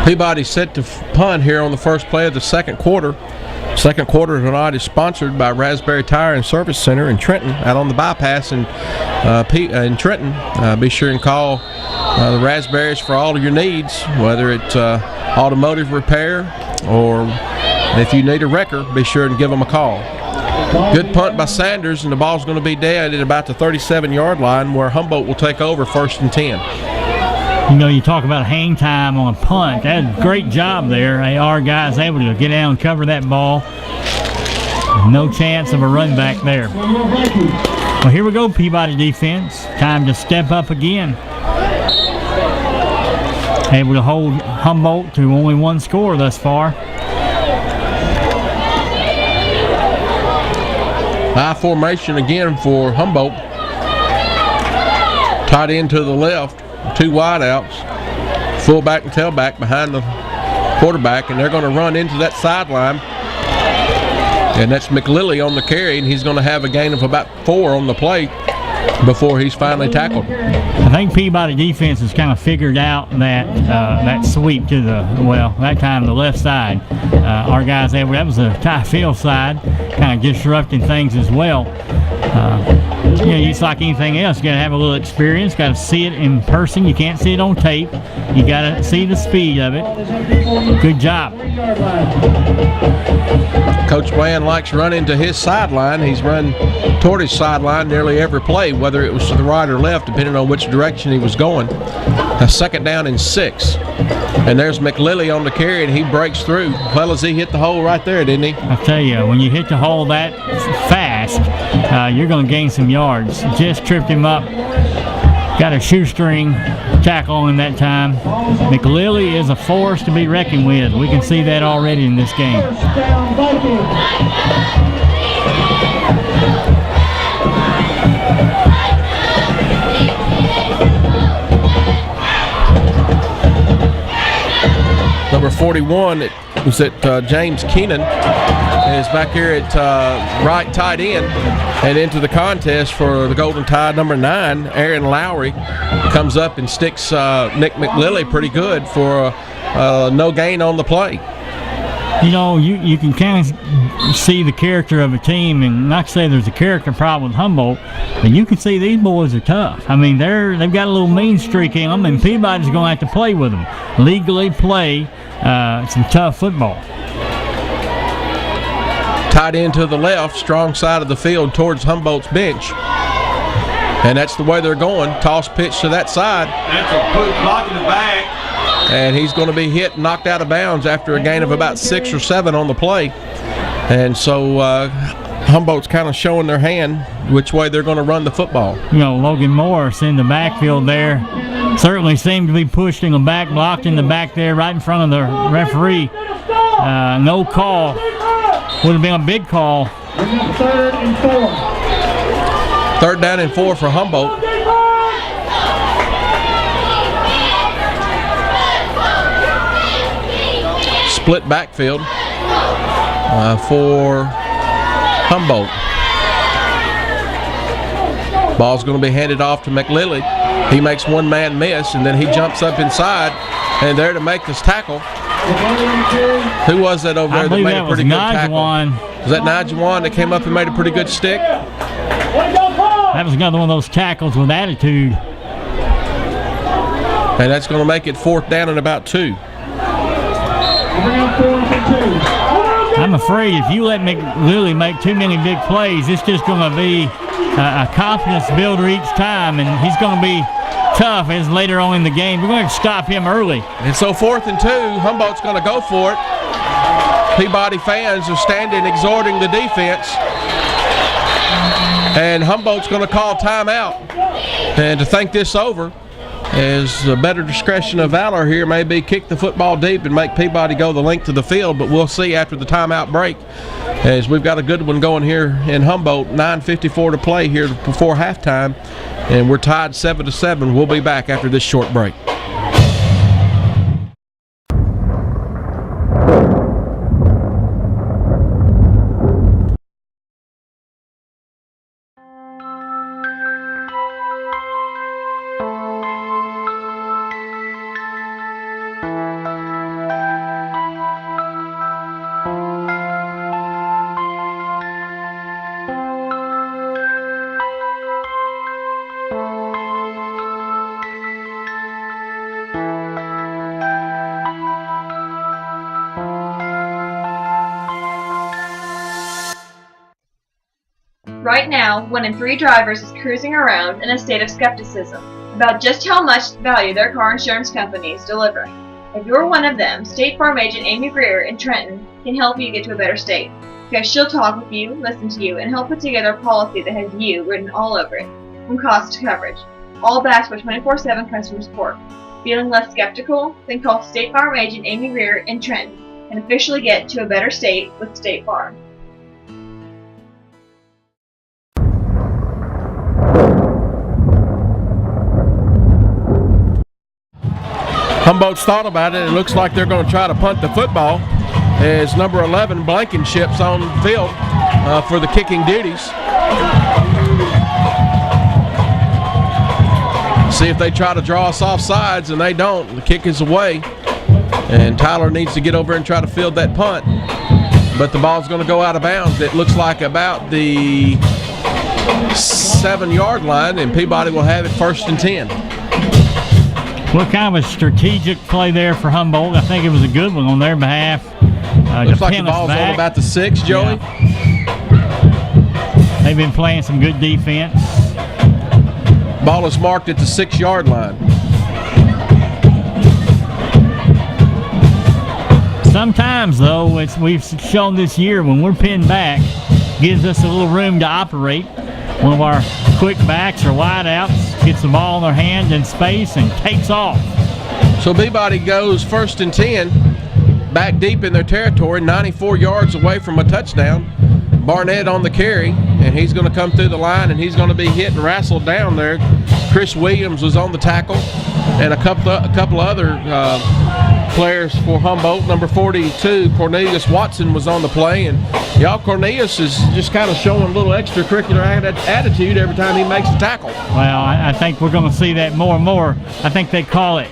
Peabody set to punt here on the first play of the second quarter. Second quarter tonight is sponsored by Raspberry Tire and Service Center in Trenton, out on the bypass in Trenton. Be sure and call the Raspberries for all of your needs, whether it's automotive repair or if you need a wrecker, be sure and give them a call. Good punt by Sanders, and the ball's going to be dead at about the 37-yard line, where Humboldt will take over 1st and 10. You know, you talk about hang time on a punt. That's a great job there. Our guys able to get down and cover that ball. No chance of a run back there. Well, here we go, Peabody defense. Time to step up again. Able to hold Humboldt to only one score thus far. High formation again for Humboldt. Tight end to the left. 2 wideouts, fullback and tailback behind the quarterback, and they're going to run into that sideline. And that's McLilley on the carry, and he's going to have a gain of about 4 on the play before he's finally tackled. I think Peabody defense has kind of figured out that that sweep to that time the left side. Our guys that was a tie field side, kind of disrupting things as well. It's like anything else. You got to have a little experience. Got to see it in person. You can't see it on tape. You got to see the speed of it. Good job. Coach Bland likes running to his sideline. He's run toward his sideline nearly every play, whether it was to the right or left, depending on which direction he was going. A 2nd down and 6. And there's McLilley on the carry, and he breaks through. Well, as he hit the hole right there, didn't he? I'll tell you, when you hit the hole that fast, you're going to gain some yards. Just tripped him up. Got a shoestring tackle on him that time. McLilley is a force to be reckoned with. We can see that already in this game. Number 41, was it James Keenan, is back here at right tight end, and into the contest for the Golden Tide. Number 9, Aaron Lowry, comes up and sticks Nick McLilley pretty good for no gain on the play. You know, you can kind of see the character of a team, and not to say there's a character problem with Humboldt, but you can see these boys are tough. I mean, they've got a little mean streak in them, and Peabody's going to have to play with them. Legally play some tough football. Tight end to the left, strong side of the field towards Humboldt's bench. And that's the way they're going. Toss pitch to that side. That's a good block in the back. And he's going to be hit and knocked out of bounds after a gain of about 6 or 7 on the play. And so Humboldt's kind of showing their hand which way they're going to run the football. You know, Logan Morris in the backfield there certainly seemed to be pushed in the back, blocked in the back there right in front of the referee. No call. Would have been a big call. 3rd and 4. 3rd down and 4 for Humboldt. Split backfield for Humboldt. Ball's going to be handed off to McLilley. He makes one man miss, and then he jumps up inside, and there to make this tackle. Who was that over there that made a pretty good tackle? Was that Najuan that came up and made a pretty good stick? That was another one of those tackles with attitude. And that's going to make it 4th down and about 2. I'm afraid if you let McLilley make too many big plays, it's just going to be a confidence builder each time, and he's going to be tough as later on in the game. We're going to stop him early. And so 4th and 2, Humboldt's going to go for it. Peabody fans are standing exhorting the defense. And Humboldt's going to call timeout. And to think this over, as a better discretion of valor here, maybe kick the football deep and make Peabody go the length of the field, but we'll see after the timeout break, as we've got a good one going here in Humboldt. 9:54 to play here before halftime, and we're tied 7-7. We'll be back after this short break. Right now, 1 in 3 drivers is cruising around in a state of skepticism about just how much value their car insurance company is delivering. If you're one of them, State Farm agent Amy Greer in Trenton can help you get to a better state, because she'll talk with you, listen to you, and help put together a policy that has you written all over it, from cost to coverage, all backed by 24/7 customer support. Feeling less skeptical? Then call State Farm agent Amy Greer in Trenton and officially get to a better state with State Farm. Humboldt's thought about it. It looks like they're going to try to punt the football as number 11 Blankenship's on the field for the kicking duties. See if they try to draw us off sides, and they don't. The kick is away, and Tyler needs to get over and try to field that punt. But the ball's going to go out of bounds. It looks like about the 7-yard line, and Peabody will have it 1st and 10. Well, kind of a strategic play there for Humboldt. I think it was a good one on their behalf. Looks like the ball's on about the 6, Joey. Yeah. They've been playing some good defense. Ball is marked at the 6-yard line. Sometimes, though, we've shown this year when we're pinned back, gives us a little room to operate. One of our quick backs or wideouts gets the ball in their hand in space and takes off. So Peabody goes 1st and 10, back deep in their territory, 94 yards away from a touchdown. Barnett on the carry, and he's going to come through the line, and he's going to be hit and wrestled down there. Chris Williams was on the tackle, and a couple of other players for Humboldt. Number 42, Cornelius Watson, was on the play, and y'all, Cornelius is just kind of showing a little extracurricular attitude every time he makes a tackle. Well, I think we're going to see that more and more. I think they call it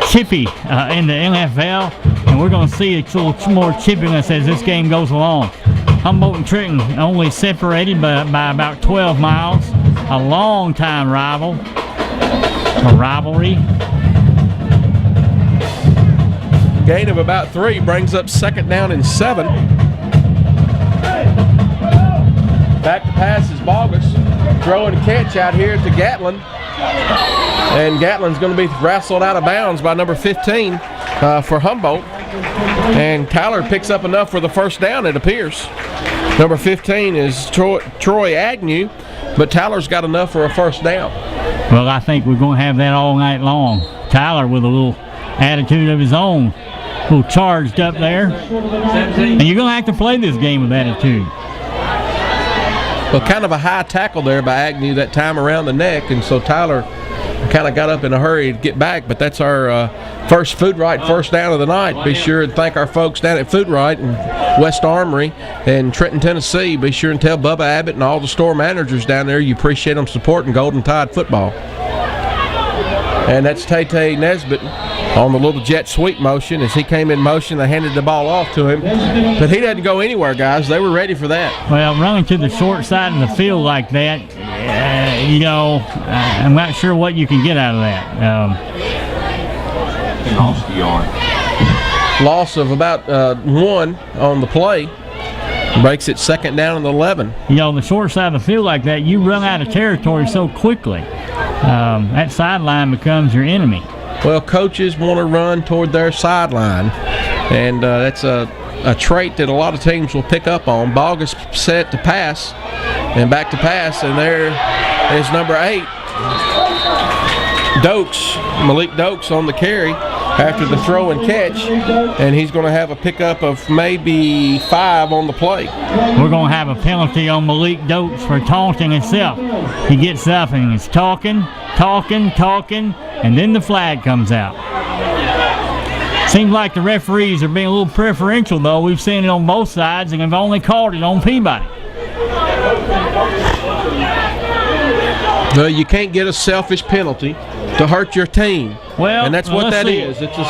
chippy in the NFL, and we're going to see a little more chippiness as this game goes along. Humboldt and Trenton only separated by about 12 miles. A long-time rivalry. Gain of about 3 brings up 2nd down and 7. Back to pass is Bogus. Throw and catch out here to Gatlin. And Gatlin's going to be wrestled out of bounds by number 15 for Humboldt. And Tyler picks up enough for the 1st down, it appears. Number 15 is Troy Agnew, but Tyler's got enough for a 1st down. Well, I think we're going to have that all night long. Tyler with a little attitude of his own, a little charged up there. And you're going to have to play this game with attitude. Well, kind of a high tackle there by Agnew that time around the neck, and so Tyler kind of got up in a hurry to get back, but that's our first Food Right 1st down of the night. Be sure and thank our folks down at Food Right and West Armory in Trenton, Tennessee. Be sure and tell Bubba Abbott and all the store managers down there you appreciate them supporting Golden Tide football. And that's Tay Nesbitt on the little jet sweep motion. As he came in motion, they handed the ball off to him. But he didn't go anywhere, guys. They were ready for that. Well, running to the short side of the field like that, I'm not sure what you can get out of that. Loss of about 1 on the play. Breaks it 2nd down and 11. The short side of the field like that, you run out of territory so quickly. That sideline becomes your enemy. Well, coaches want to run toward their sideline, and that's a trait that a lot of teams will pick up on. Bogus set to pass, and back to pass, and there is number 8, Malik Dokes on the carry after the throw and catch, and he's going to have a pickup of maybe 5 on the play. We're going to have a penalty on Malik Dokes for taunting himself. He gets up and he's talking, and then the flag comes out. Seems like the referees are being a little preferential, though. We've seen it on both sides, and have only called it on Peabody. Well, you can't get a selfish penalty to hurt your team. Well, and that's what that is. It's a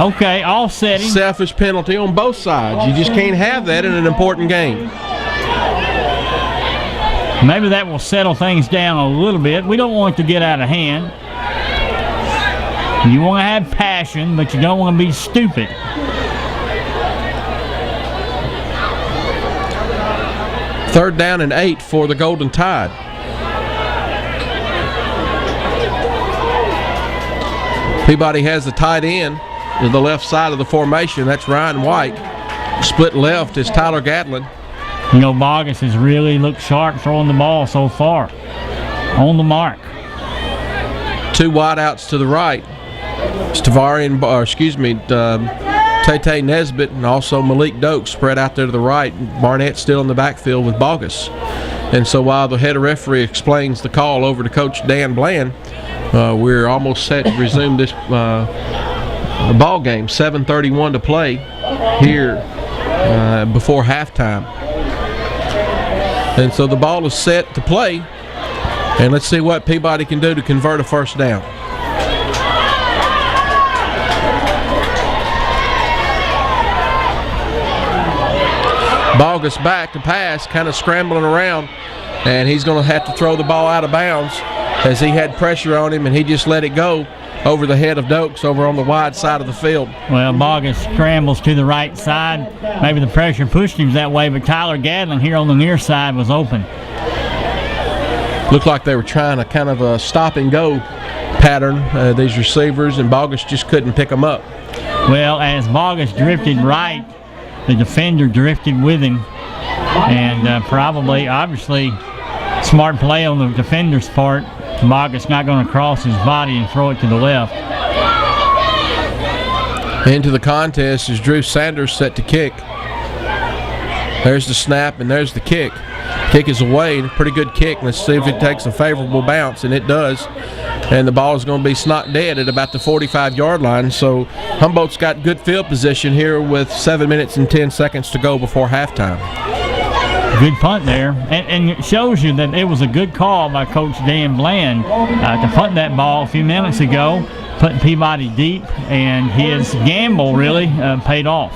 okay, offsetting. Selfish penalty on both sides. You just can't have that in an important game. Maybe that will settle things down a little bit. We don't want it to get out of hand. You want to have passion, but you don't want to be stupid. 3rd down and 8 for the Golden Tide. Peabody has the tight end to the left side of the formation. That's Ryan White. Split left is Tyler Gatlin. You know, Bogus has really looked sharp throwing the ball so far. On the mark. 2 wideouts to the right. Tay Nesbitt and also Malik Doak spread out there to the right. Barnett still in the backfield with Bogus. And so while the head referee explains the call over to Coach Dan Bland, we're almost set to resume this ball game. 7:31 to play here before halftime. And so the ball is set to play. And let's see what Peabody can do to convert a 1st down. Bogus back to pass, kind of scrambling around, and he's going to have to throw the ball out of bounds as he had pressure on him, and he just let it go over the head of Dokes over on the wide side of the field. Well, Bogus scrambles to the right side. Maybe the pressure pushed him that way, but Tyler Gatlin here on the near side was open. Looked like they were trying a kind of a stop and go pattern, these receivers, and Bogus just couldn't pick them up. Well, as Bogus drifted right, the defender drifted with him, and obviously, smart play on the defender's part. Bogus not going to cross his body and throw it to the left. Into the contest is Drew Sanders set to kick. There's the snap and there's the kick. Kick is away, pretty good kick. Let's see if it takes a favorable bounce, and it does. And the ball is going to be snot dead at about the 45-yard line. So Humboldt's got good field position here with 7 minutes and 10 seconds to go before halftime. Good punt there, and it shows you that it was a good call by Coach Dan Bland to punt that ball a few minutes ago, putting Peabody deep, and his gamble really paid off.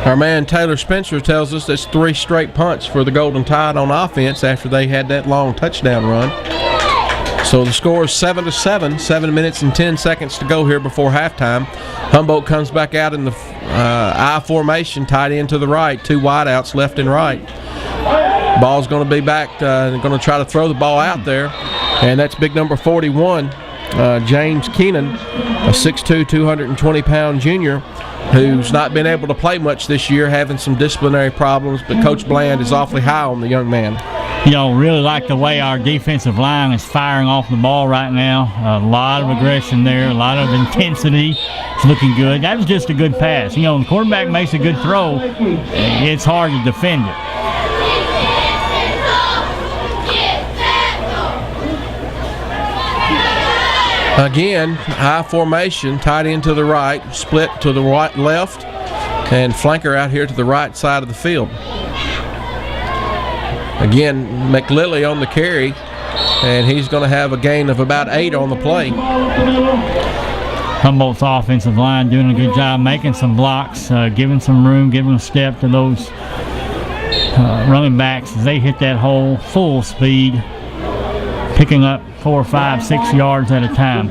Our man Taylor Spencer tells us that's 3 straight punts for the Golden Tide on offense after they had that long touchdown run. So the score is 7-7, 7 minutes and 10 seconds to go here before halftime. Humboldt comes back out in the I formation, tight end to the right, 2 wideouts left and right. Ball's going to be back, going to try to throw the ball out there, and that's big number 41, James Keenan, a 6'2", 220-pound junior, who's not been able to play much this year, having some disciplinary problems, but Coach Bland is awfully high on the young man. You know, really like the way our defensive line is firing off the ball right now. A lot of aggression there, a lot of intensity. It's looking good. That was just a good pass. You know, when the quarterback makes a good throw, it's hard to defend it. Again, high formation, tight end to the right, split to the right, left, and flanker out here to the right side of the field. Again, McLilley on the carry, and he's going to have a gain of about 8 on the play. Humboldt's offensive line doing a good job making some blocks, giving some room, giving a step to those running backs as they hit that hole full speed, picking up 4, 5, 6 yards at a time.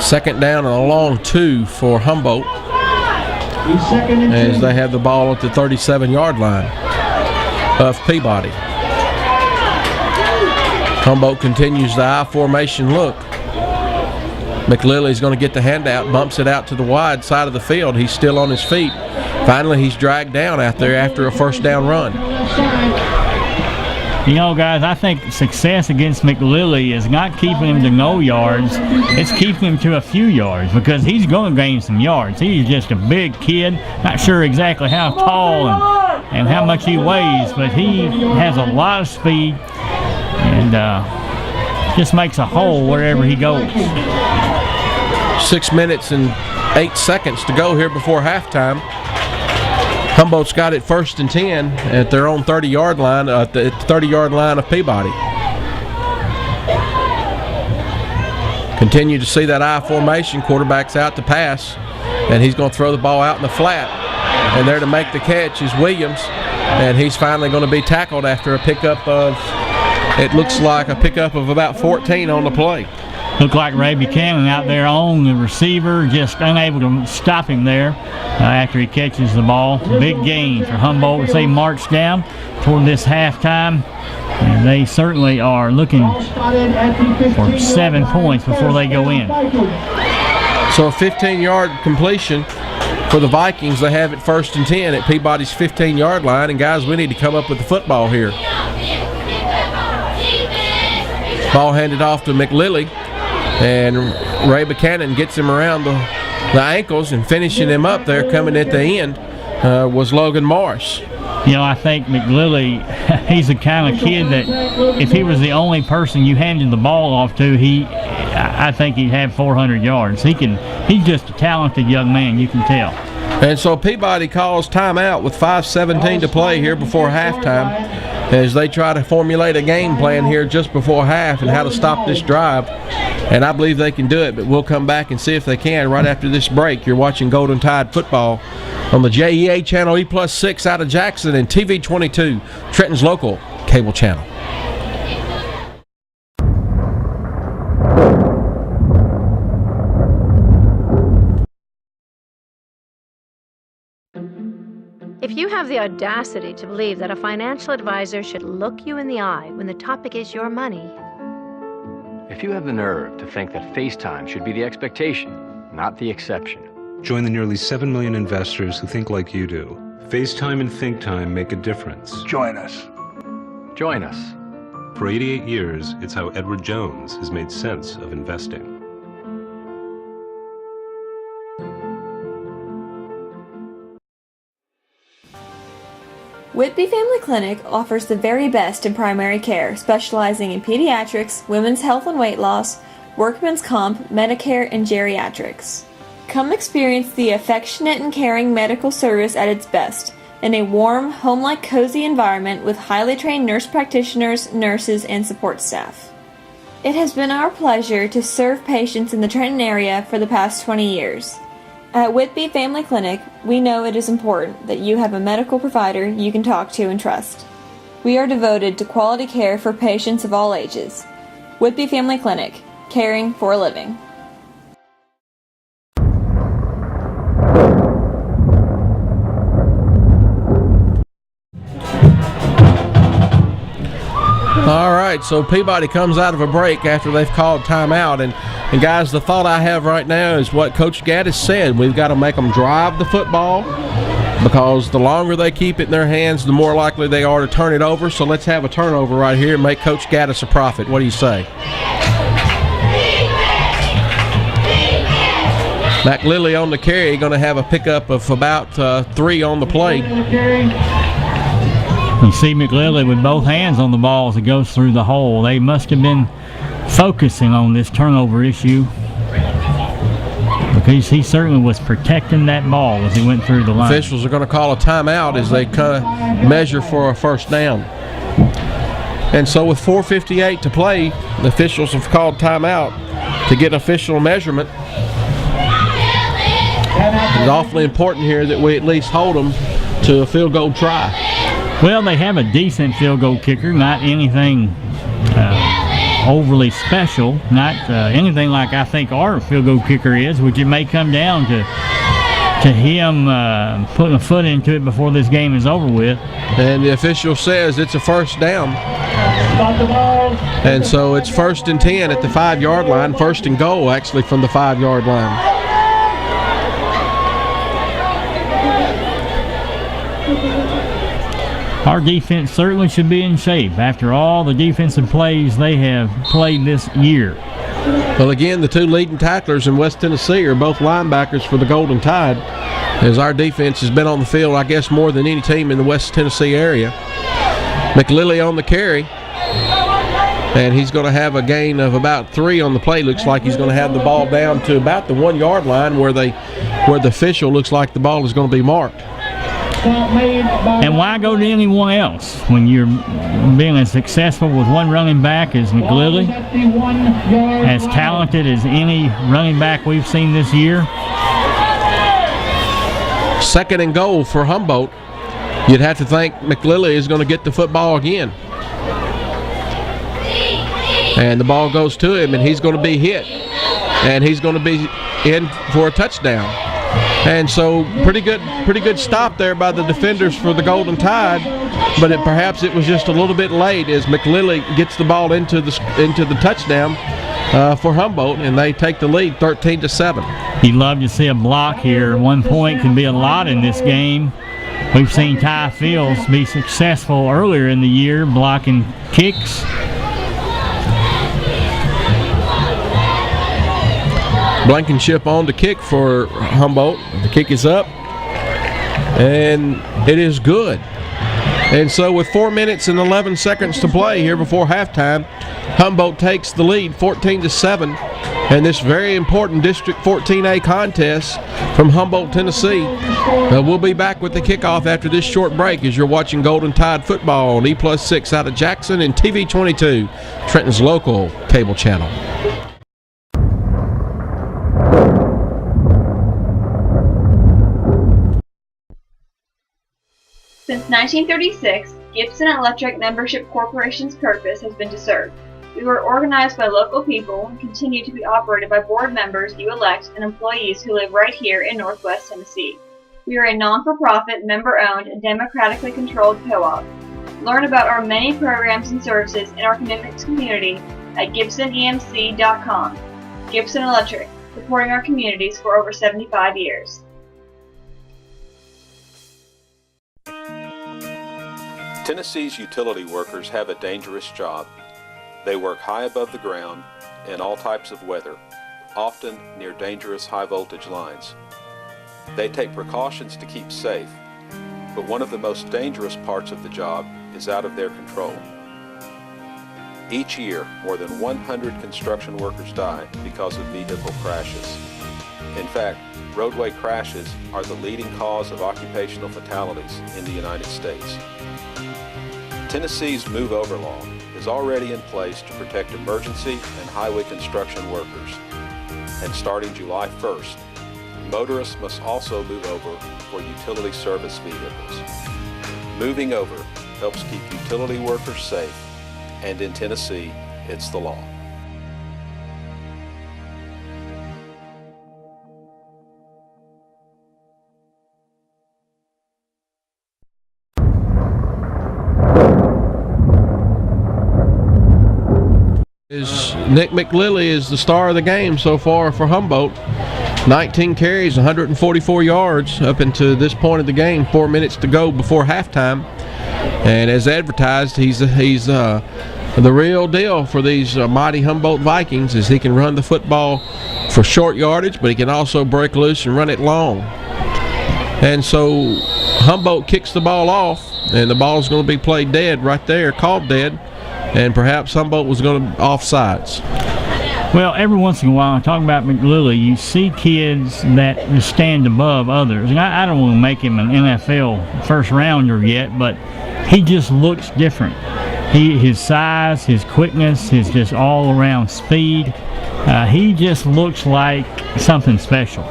2nd down and a long 2 for Humboldt as they have the ball at the 37-yard line of Peabody. Humboldt continues the I formation look. McLilley's going to get the handout, bumps it out to the wide side of the field. He's still on his feet. Finally, he's dragged down out there after a 1st down run. You know, guys, I think success against McLilley is not keeping him to no yards. It's keeping him to a few yards because he's going to gain some yards. He's just a big kid. Not sure exactly how tall and how much he weighs, but he has a lot of speed and just makes a hole wherever he goes. 6 minutes and 8 seconds to go here before halftime. Humboldt's got it 1st and 10 at their own 30-yard line, at the 30-yard line of Peabody. Continue to see that I formation. Quarterback's out to pass, and he's going to throw the ball out in the flat. And there to make the catch is Williams, and he's finally going to be tackled after a pickup of It looks like a pickup of about 14 on the play. Looked like Ray Buchanan out there on the receiver, just unable to stop him there after he catches the ball. Big gain for Humboldt as they march down toward this halftime. And they certainly are looking for 7 points before they go in. So a 15-yard completion for the Vikings. They have it 1st and 10 at Peabody's 15-yard line. And, guys, we need to come up with the football here. Ball handed off to McLilley. And Ray Buchanan gets him around the ankles, and finishing him up there coming at the end was Logan Morris. You know, I think McLilley, he's the kind of kid that if he was the only person you handed the ball off to, I think he'd have 400 yards. He's just a talented young man, you can tell. And so Peabody calls timeout with 5:17 to play here before halftime as they try to formulate a game plan here just before half and how to stop this drive. And I believe they can do it, but we'll come back and see if they can right after this break. You're watching Golden Tide football on the JEA channel E+6 out of Jackson and TV 22, Trenton's local cable channel. If you have the audacity to believe that a financial advisor should look you in the eye when the topic is your money, if you have the nerve to think that FaceTime should be the expectation, not the exception. Join the nearly 7 million investors who think like you do. FaceTime and ThinkTime make a difference. Join us. Join us. For 88 years, it's how Edward Jones has made sense of investing. Whitby Family Clinic offers the very best in primary care, specializing in pediatrics, women's health and weight loss, workman's comp, Medicare, and geriatrics. Come experience the affectionate and caring medical service at its best, in a warm, home-like cozy environment with highly trained nurse practitioners, nurses, and support staff. It has been our pleasure to serve patients in the Trenton area for the past 20 years. At Whitby Family Clinic, we know it is important that you have a medical provider you can talk to and trust. We are devoted to quality care for patients of all ages. Whitby Family Clinic, caring for a living. All right, so Peabody comes out of a break after they've called timeout. And guys, the thought I have right now is what Coach Gaddis said. We've got to make them drive the football because the longer they keep it in their hands, the more likely they are to turn it over. So let's have a turnover right here and make Coach Gaddis a profit. What do you say? McLilley on the carry, going to have a pickup of about 3 on the play. You see McLilley with both hands on the ball as it goes through the hole. They must have been focusing on this turnover issue because he certainly was protecting that ball as he went through the line. Officials are going to call a timeout as they kind of measure for a first down. And so with 4:58 to play, the officials have called timeout to get official measurement. It's awfully important here that we at least hold them to a field goal try. Well, they have a decent field goal kicker, not anything overly special, not anything like I think our field goal kicker is, which it may come down to him putting a foot into it before this game is over with. And the official says it's a first down. And so it's 1st and 10 at the 5-yard line, 1st and goal actually from the 5-yard line. Our defense certainly should be in shape after all the defensive plays they have played this year. Well, again, the 2 leading tacklers in West Tennessee are both linebackers for the Golden Tide, as our defense has been on the field, I guess, more than any team in the West Tennessee area. McLilley on the carry, and he's going to have a gain of about 3 on the play. Looks like he's going to have the ball down to about the 1-yard line where the official looks like the ball is going to be marked. And why go to anyone else when you're being as successful with one running back as McLilley, as talented as any running back we've seen this year? 2nd and goal for Humboldt. You'd have to think McLilley is going to get the football again. And the ball goes to him, and he's going to be hit. And he's going to be in for a touchdown. And so pretty good stop there by the defenders for the Golden Tide, but perhaps it was just a little bit late as McLilley gets the ball into the touchdown for Humboldt, and they take the lead 13-7. You'd love to see a block here. 1 point can be a lot in this game. We've seen Ty Fields be successful earlier in the year blocking kicks. Blankenship on to kick for Humboldt. The kick is up, and it is good. And so with 4 minutes and 11 seconds to play here before halftime, Humboldt takes the lead 14-7 in this very important District 14A contest from Humboldt, Tennessee. We'll be back with the kickoff after this short break as you're watching Golden Tide football on E+6 out of Jackson and TV 22, Trenton's local cable channel. Since 1936, Gibson Electric Membership Corporation's purpose has been to serve. We were organized by local people and continue to be operated by board members you elect and employees who live right here in Northwest Tennessee. We are a non-for-profit, member-owned, and democratically controlled co-op. Learn about our many programs and services and our commitment to community at GibsonEMC.com. Gibson Electric, supporting our communities for over 75 years. Tennessee's utility workers have a dangerous job. They work high above the ground in all types of weather, often near dangerous high voltage lines. They take precautions to keep safe, but one of the most dangerous parts of the job is out of their control. Each year, more than 100 construction workers die because of vehicle crashes. In fact, roadway crashes are the leading cause of occupational fatalities in the United States. Tennessee's Move Over law is already in place to protect emergency and highway construction workers. And starting July 1st, motorists must also move over for utility service vehicles. Moving over helps keep utility workers safe, and in Tennessee, it's the law. Nick McLilley is the star of the game so far for Humboldt. 19 carries, 144 yards up into this point of the game. 4 minutes to go before halftime. And as advertised, he's the real deal for these mighty Humboldt Vikings, as he can run the football for short yardage, but he can also break loose and run it long. And so Humboldt kicks the ball off, and the ball's going to be played dead right there, called dead. And perhaps Humboldt was going to offsides. Well, every once in a while, talking about McLilley, you see kids that just stand above others. And I don't want to make him an NFL first rounder yet, but he just looks different. His size, his quickness, his just all around speed, he just looks like something special.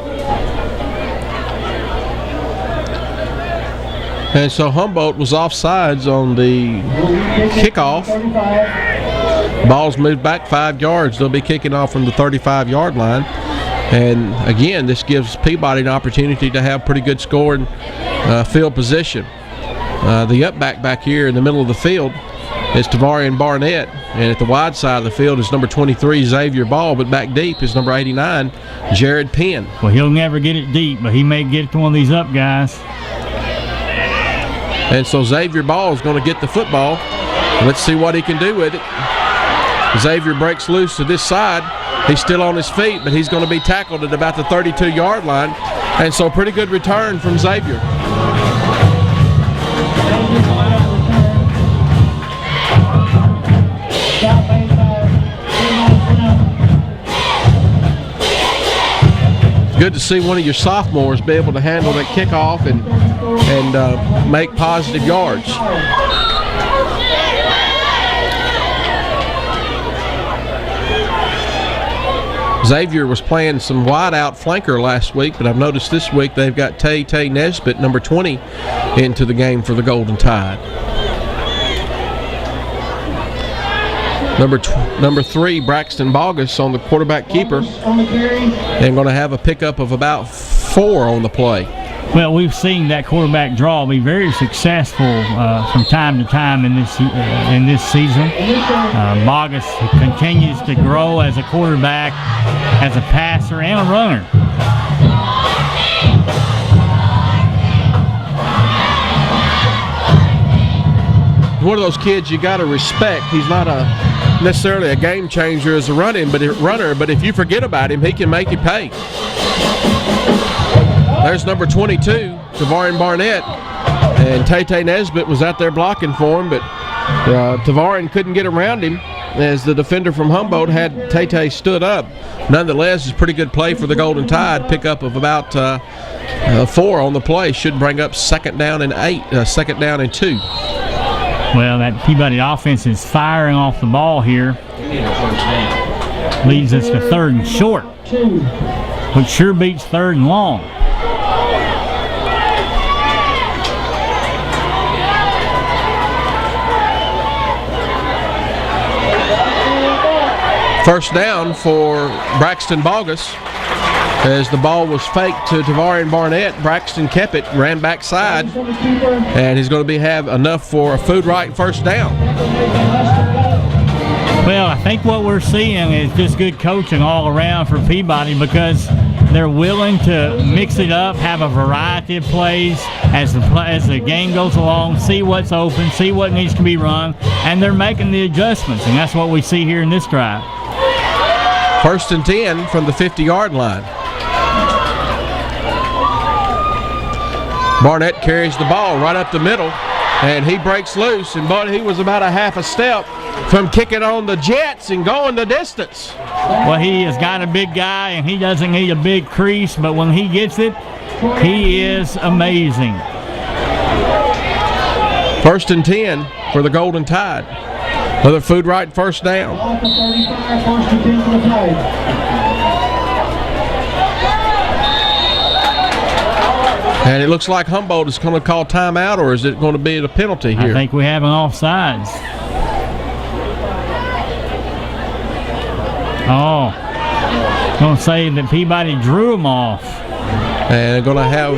And so Humboldt was offsides on the kickoff. Ball's moved back 5 yards. They'll be kicking off from the 35-yard line. And again, this gives Peabody an opportunity to have pretty good scoring field position. The up back here in the middle of the field is Tavarian Barnett. And at the wide side of the field is number 23, Xavier Ball. But back deep is number 89, Jared Penn. Well, he'll never get it deep, but he may get it to one of these up guys. And so Xavier Ball is going to get the football. Let's see what he can do with it. Xavier breaks loose to this side. He's still on his feet, but he's going to be tackled at about the 32-yard line. And so pretty good return from Xavier. Good to see one of your sophomores be able to handle that kickoff and make positive yards. Xavier was playing some wide-out flanker last week, but I've noticed this week they've got Tay Nesbitt, number 20, into the game for the Golden Tide. Number 3, Braxton Bogus on the quarterback keeper, and going to have a pickup of about 4 on the play. Well, we've seen that quarterback draw be very successful from time to time in this season. Bogus continues to grow as a quarterback, as a passer, and a runner. One of those kids you got to respect. He's not necessarily a game changer as a runner, but if you forget about him, he can make you pay. There's number 22, Tavarian Barnett, and Tay Nesbitt was out there blocking for him, but Tavarian couldn't get around him as the defender from Humboldt had Tay stood up. Nonetheless, it's a pretty good play for the Golden Tide. Pickup of about 4 on the play should bring up second down and 2. Well, that Peabody offense is firing off the ball here. Leads us to 3rd and short, which sure beats 3rd and long. First down for Braxton Bogus. As the ball was faked to Tavarian Barnett, Braxton kept it, ran backside, and he's going to have enough for a food right first down. Well, I think what we're seeing is just good coaching all around for Peabody, because they're willing to mix it up, have a variety of plays as the game goes along, see what's open, see what needs to be run, and they're making the adjustments, and that's what we see here in this drive. 1st and 10 from the 50-yard line. Barnett carries the ball right up the middle, and he breaks loose, but he was about a half a step from kicking on the jets and going the distance. Well, he has got a big guy, and he doesn't need a big crease, but when he gets it, he is amazing. 1st and 10 for the Golden Tide. Another food right first down. And it looks like Humboldt is going to call timeout, or is it going to be a penalty here? I think we have an offsides. Oh, going to say that Peabody drew him off. And going to have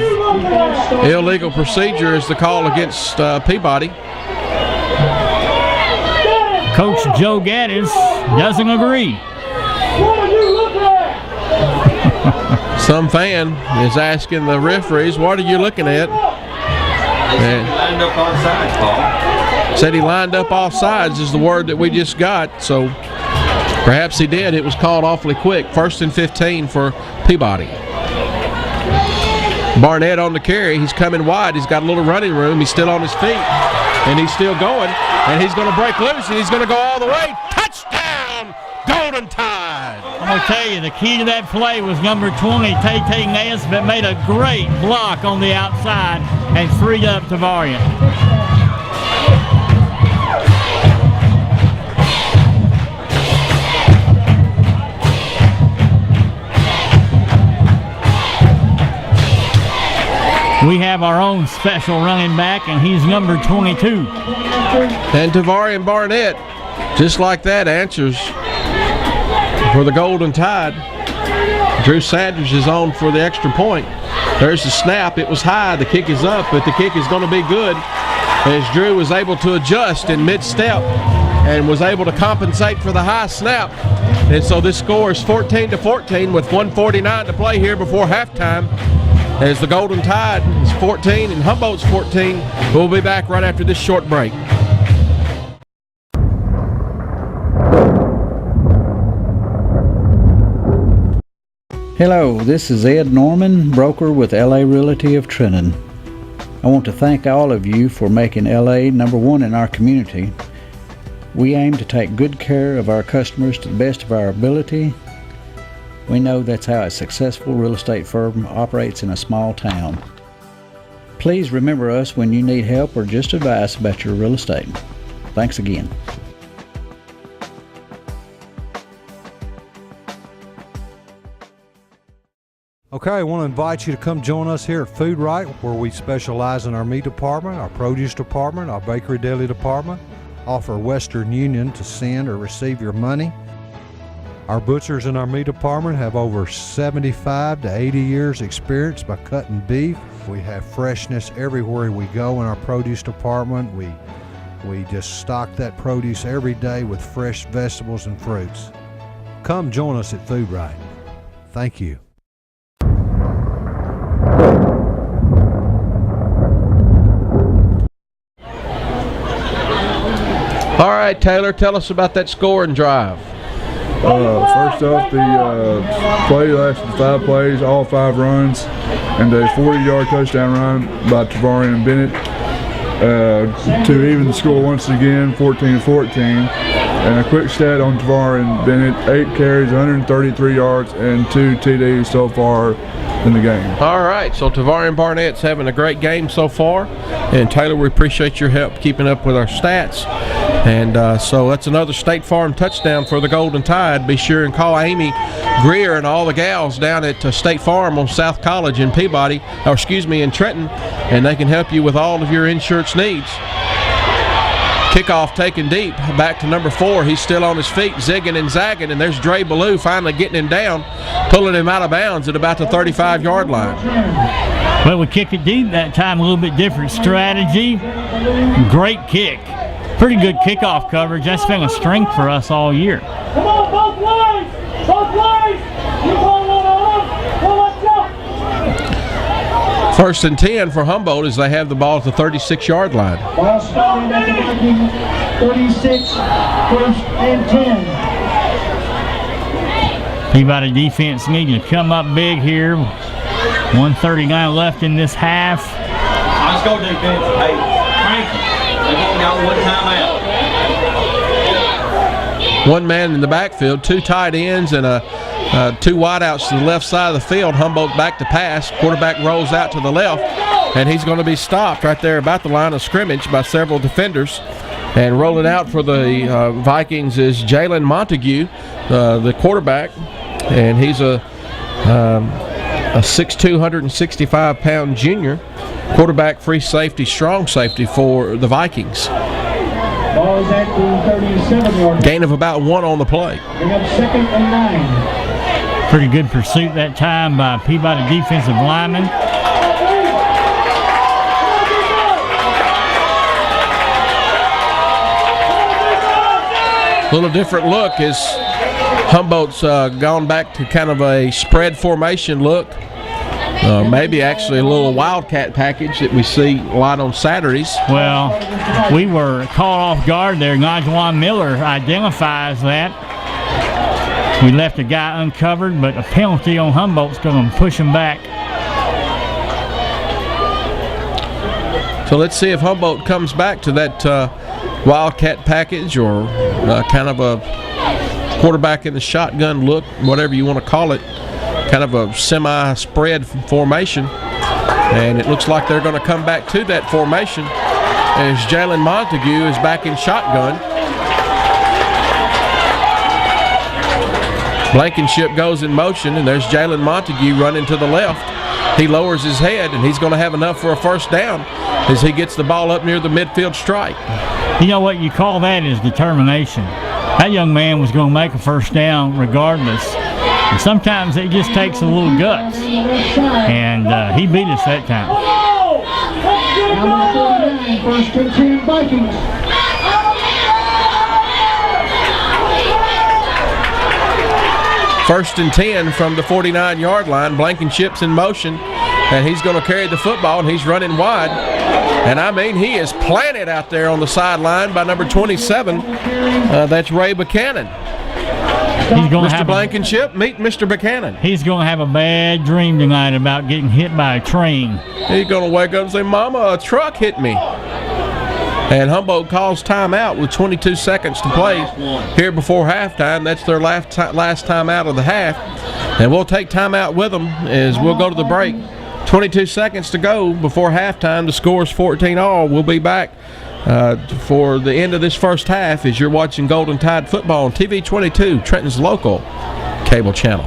illegal procedure as the call against Peabody. Coach Joe Gaddis doesn't agree. Some fan is asking the referees, what are you looking at? He lined up off sides, Paul. Said he lined up off sides is the word that we just got, so perhaps he did. It was called awfully quick. 1st and 15 for Peabody. Barnett on the carry. He's coming wide. He's got a little running room. He's still on his feet, and he's still going, and he's going to break loose, and he's going to go all the way. Touchdown, Golden Tide! I'm going to tell you, the key to that play was number 20, Tay Nesbitt, made a great block on the outside and freed up Tavarian. We have our own special running back, and he's number 22. And Tavarian Barnett, just like that, answers for the Golden Tide. Drew Sanders is on for the extra point. There's the snap. It was high. The kick is up, but the kick is going to be good as Drew was able to adjust in mid-step and was able to compensate for the high snap. And so this score is 14-14 with 1:49 to play here before halftime, as the Golden Tide is 14 and Humboldt's 14. We'll be back right after this short break. Hello, this is Ed Norman, broker with LA Realty of Trenton. I want to thank all of you for making LA number one in our community. We aim to take good care of our customers to the best of our ability. We know that's how a successful real estate firm operates in a small town. Please remember us when you need help or just advice about your real estate. Thanks again. Okay, I want to invite you to come join us here at Food Right, where we specialize in our meat department, our produce department, our bakery deli department, offer Western Union to send or receive your money. Our butchers in our meat department have over 75 to 80 years experience by cutting beef. We have freshness everywhere we go in our produce department. We just stock that produce every day with fresh vegetables and fruits. Come join us at Food Right. Thank you. All right, Taylor, tell us about that scoring drive. First off, the play lasted 5 plays, all 5 runs, and a 40-yard touchdown run by Tavarian Bennett to even the score once again, 14-14. And a quick stat on Tavarian Bennett: 8 carries, 133 yards, and 2 TDs so far in the game. All right, so Tavarian Barnett's having a great game so far, and Taylor, we appreciate your help keeping up with our stats. And so that's another State Farm touchdown for the Golden Tide. Be sure and call Amy Greer and all the gals down at State Farm on South College in Peabody, or excuse me, in Trenton, and they can help you with all of your insurance needs. Kickoff taken deep, back to number 4. He's still on his feet, zigging and zagging, and there's Dre Ballou finally getting him down, pulling him out of bounds at about the 35-yard line. Well, we kicked it deep that time, a little bit different strategy. Great kick. Pretty good kickoff coverage. That's been a strength for us all year. Come on, both ways! Both ways! You pull one on them! Pull up, jump! First and 10 for Humboldt as they have the ball at the 36-yard line. Ball starting at the Viking 36, first and 10. Peabody defense needing to come up big here. 1:39 left in this half. Let's go defense. Hey, Frankie. They've only got 1 timeout. 1 man in the backfield, 2 tight ends, and 2 wideouts to the left side of the field. Humboldt back to pass. Quarterback rolls out to the left, and he's going to be stopped right there about the line of scrimmage by several defenders. And rolling out for the Vikings is Jalen Montague, the quarterback, and he's a 6'2", 165-pound junior. Quarterback, free safety, strong safety for the Vikings. Ball is at the 37-yard. Gain of about 1 on the play. Bring up 2nd and 9. Pretty good pursuit that time by Peabody defensive lineman. A little different look as Humboldt's gone back to kind of a spread formation look. Maybe actually a little wildcat package that we see a lot on Saturdays. Well, we were caught off guard there. Najwan Miller identifies that. We left a guy uncovered, but a penalty on Humboldt's going to push him back. So let's see if Humboldt comes back to that wildcat package or kind of a quarterback in the shotgun look, whatever you want to call it. Kind of a semi-spread formation, and it looks like they're going to come back to that formation as Jalen Montague is back in shotgun. Blankenship goes in motion, and there's Jalen Montague running to the left. He lowers his head, and he's going to have enough for a first down as he gets the ball up near the midfield stripe. You know what you call that is determination. That young man was going to make a first down regardless. And sometimes it just takes a little guts, and he beat us that time. Number 49, first and 10 Vikings. First and 10 from the 49-yard line. Blankenship's in motion, and he's going to carry the football, and he's running wide. And I mean, he is planted out there on the sideline by number 27. That's Ray Buchanan. Mr. Blankenship, meet Mr. Buchanan. He's going to have a bad dream tonight about getting hit by a train. He's going to wake up and say, "Mama, a truck hit me." And Humboldt calls timeout with 22 seconds to play here before halftime. That's their last timeout of the half. And we'll take timeout with them as we'll go to the break. 22 seconds to go before halftime. The score is 14-all. We'll be back for the end of this first half as you're watching Golden Tide football on TV 22, Trenton's local cable channel.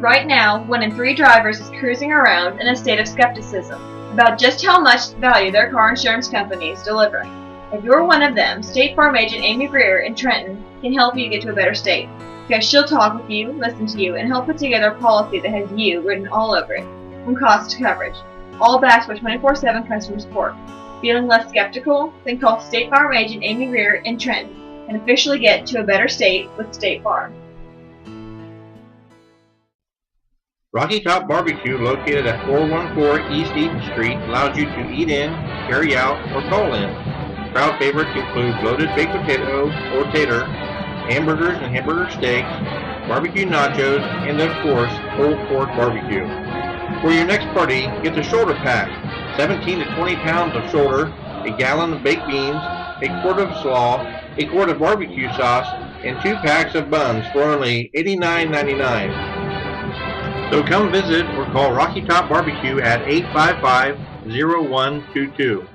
Right now, 1 in 3 drivers is cruising around in a state of skepticism about just how much value their car insurance company is delivering. If you're one of them, State Farm agent Amy Greer in Trenton can help you get to a better state, because she'll talk with you, listen to you, and help put together a policy that has you written all over it, from cost to coverage, all backed by 24/7 customer support. Feeling less skeptical? Then call State Farm agent Amy Greer in Trenton and officially get to a better state with State Farm. Rocky Top Barbecue, located at 414 East Eaton Street, allows you to eat in, carry out, or call in. Crowd favorites include loaded baked potato or tater, hamburgers and hamburger steaks, barbecue nachos, and of course, pulled pork barbecue. For your next party, get the shoulder pack, 17 to 20 pounds of shoulder, a gallon of baked beans, a quart of slaw, a quart of barbecue sauce, and 2 packs of buns for only $89.99. So come visit or call Rocky Top Barbecue at 855-0122.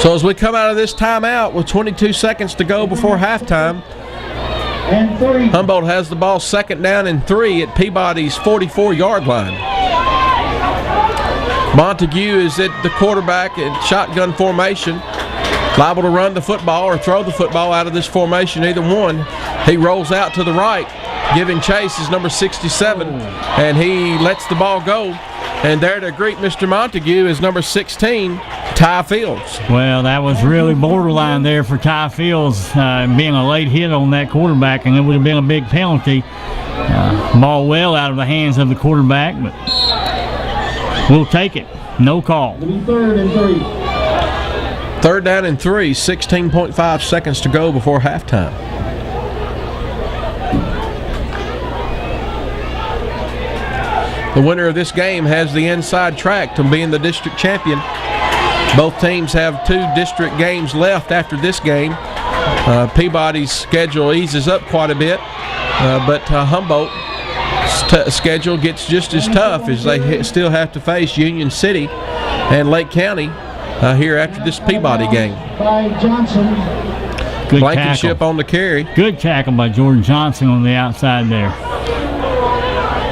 So as we come out of this timeout with 22 seconds to go before halftime, Humboldt has the ball 2nd down and 3 at Peabody's 44-yard line. Montague is at the quarterback in shotgun formation, liable to run the football or throw the football out of this formation, either one. He rolls out to the right, giving chase is number 67, and he lets the ball go. And there to greet Mr. Montague is number 16, Ty Fields. Well, that was really borderline there for Ty Fields, being a late hit on that quarterback, and it would have been a big penalty. Ball well out of the hands of the quarterback, but we'll take it. No call. 3rd down and 3, 16.5 seconds to go before halftime. The winner of this game has the inside track to being the district champion. Both teams have 2 district games left after this game. Peabody's schedule eases up quite a bit, but Humboldt's schedule gets just as tough as they still have to face Union City and Lake County here after this Peabody game. Good Blankenship tackle on the carry. Good tackle by Jordan Johnson on the outside there.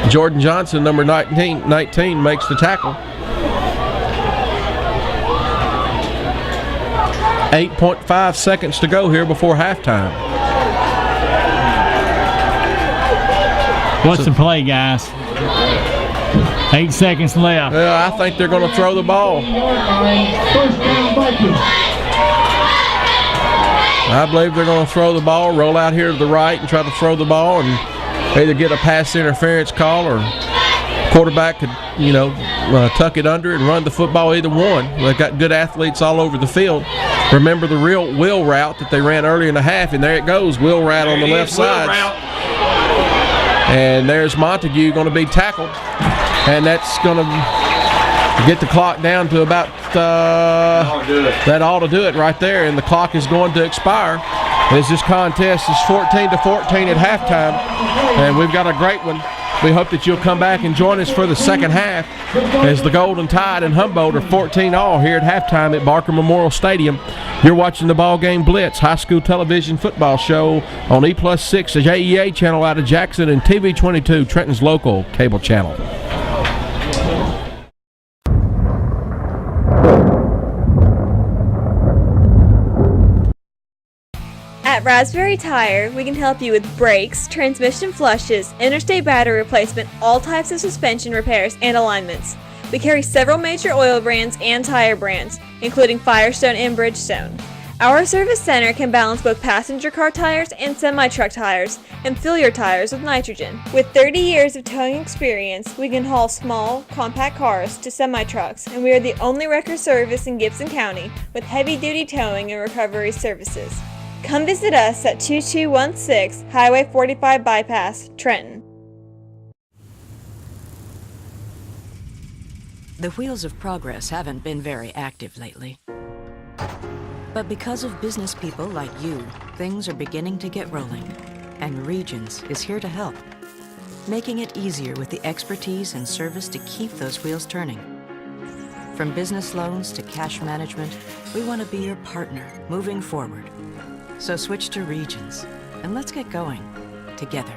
Jordan Johnson, number 19, makes the tackle. 8.5 seconds to go here before halftime. What's the play, guys? 8 seconds left. Well, I think they're going to throw the ball. I believe they're going to throw the ball, roll out here to the right and try to throw the ball and either get a pass interference call or quarterback could, tuck it under and run the football, either one. They've got good athletes all over the field. Remember the real wheel route that they ran earlier in the half, and there it goes, wheel route on the left side. And there's Montague going to be tackled, and that's going to get the clock down to about that ought to do it right there, and the clock is going to expire as this contest is 14-14 at halftime, and we've got a great one. We hope that you'll come back and join us for the second half as the Golden Tide and Humboldt are 14-all here at halftime at Barker Memorial Stadium. You're watching the ball game Blitz high school television football show on E+6, the JEA channel out of Jackson, and TV 22, Trenton's local cable channel. At Raspberry Tire, we can help you with brakes, transmission flushes, interstate battery replacement, all types of suspension repairs, and alignments. We carry several major oil brands and tire brands, including Firestone and Bridgestone. Our service center can balance both passenger car tires and semi-truck tires, and fill your tires with nitrogen. With 30 years of towing experience, we can haul small, compact cars to semi-trucks, and we are the only record service in Gibson County with heavy-duty towing and recovery services. Come visit us at 2216 Highway 45 Bypass, Trenton. The wheels of progress haven't been very active lately. But because of business people like you, things are beginning to get rolling. And Regions is here to help, making it easier with the expertise and service to keep those wheels turning. From business loans to cash management, we want to be your partner moving forward. So switch to Regions, and let's get going together.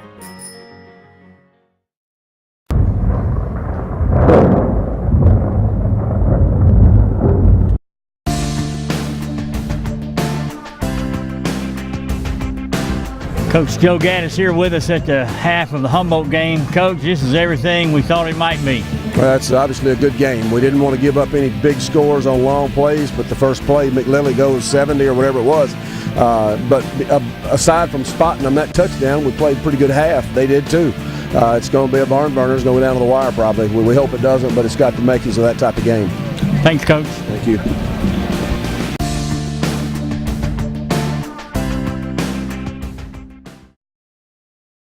Coach Joe Gaddis here with us at the half of the Humboldt game. Coach, this is everything we thought it might be. Well, that's obviously a good game. We didn't want to give up any big scores on long plays, but the first play, McLilley goes 70 or whatever it was. But aside from spotting them that touchdown, we played pretty good half. They did too. It's going to be a barn burner. It's going to go down to the wire probably. We hope it doesn't, but it's got the makings of that type of game. Thanks, Coach. Thank you.